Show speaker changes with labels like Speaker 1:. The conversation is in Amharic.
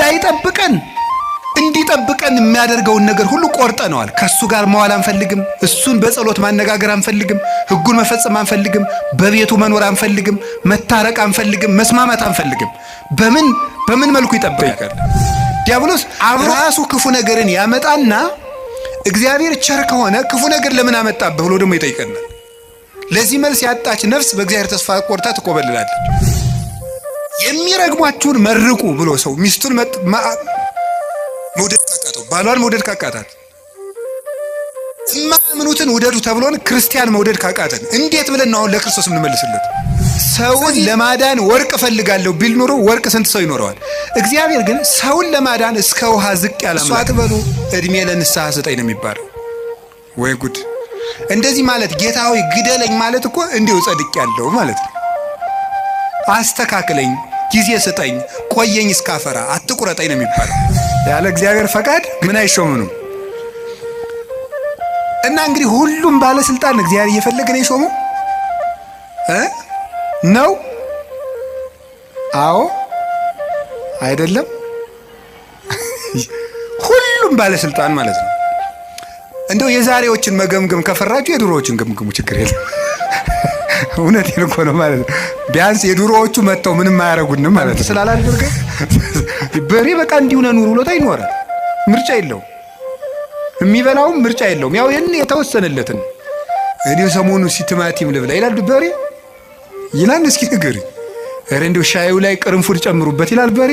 Speaker 1: እንዳይጠብቀን እንዲጠብቀን የሚያደርገውን ነገር ሁሉ ቆርጠነዋል። ከሱ ጋር መዋል አንፈልግም። እሱን በጸሎት ማነጋገር አንፈልግም። ሕጉን መፈጸም አንፈልግም። በቤቱ መኖር አንፈልግም። መታረቅ አንፈልግም። መስማማት አንፈልግም። በምን መልኩ ይጠብቃል? ዲያብሎስ ራሱ ክፉ ነገርን ያመጣና እግዚአብሔር ቸር ከሆነ ክፉ ነገር ለምን አመጣብህ ብሎ ደግሞ ይጠይቀናል። ለዚህ መልስ ያጣች ነፍስ በእግዚአብሔር ተስፋ ቆርጣ ትቆበልላለች። የሚረግሟችሁን መርቁ ብሎ ሰው ሚስቱን መውደድ ካቃተው፣ ባሏን መውደድ ካቃታት፣ እማምኑትን ውደዱ ተብሎን ክርስቲያን መውደድ ካቃተን እንዴት ብለን ነው አሁን ለክርስቶስ የምንመልስለት? ሰውን ለማዳን ወርቅ እፈልጋለሁ ቢል ኖሮ ወርቅ ስንት ሰው ይኖረዋል? እግዚአብሔር ግን ሰውን ለማዳን እስከ ውሃ ዝቅ ያለ አምላክ። አትበሉ እድሜ ለንስሐ ስጠኝ ነው የሚባለው። ወይ ጉድ! እንደዚህ ማለት ጌታ ሆይ ግደለኝ ማለት እኮ እንዲሁ ጸድቅ ያለው ማለት ነው። አስተካክለኝ፣ ጊዜ ስጠኝ፣ ቆየኝ እስካፈራ፣ አትቁረጠኝ ነው የሚባለው። ያለ እግዚአብሔር ፈቃድ ምን አይሾምም። እና እንግዲህ ሁሉም ባለስልጣን እግዚአብሔር እየፈለገ ነው የሾመው ነው? አዎ አይደለም? ሁሉም ባለስልጣን ማለት ነው። እንደው የዛሬዎችን መገምገም ከፈራችሁ የድሮዎችን ገምግሙ፣ ችግር የለም። እውነቴን እኮ ነው ማለት ነው። ቢያንስ የድሮዎቹ መጥተው ምንም አያረጉንም ማለት ነው። ስላላደረገ በሬ በቃ እንዲሁ ነው ኑሮ ብሎታ ይኖራል። ምርጫ የለውም። የሚበላውም ምርጫ የለውም። ያው ይሄን የተወሰነለትን እኔ ሰሞኑን ቲማቲም ልብላ ይላል በሬ ይላል። እስኪ ንገሪ፣ ኧረ እንደው ሻዩ ላይ ቅርንፉድ ጨምሩበት ይላል በሬ።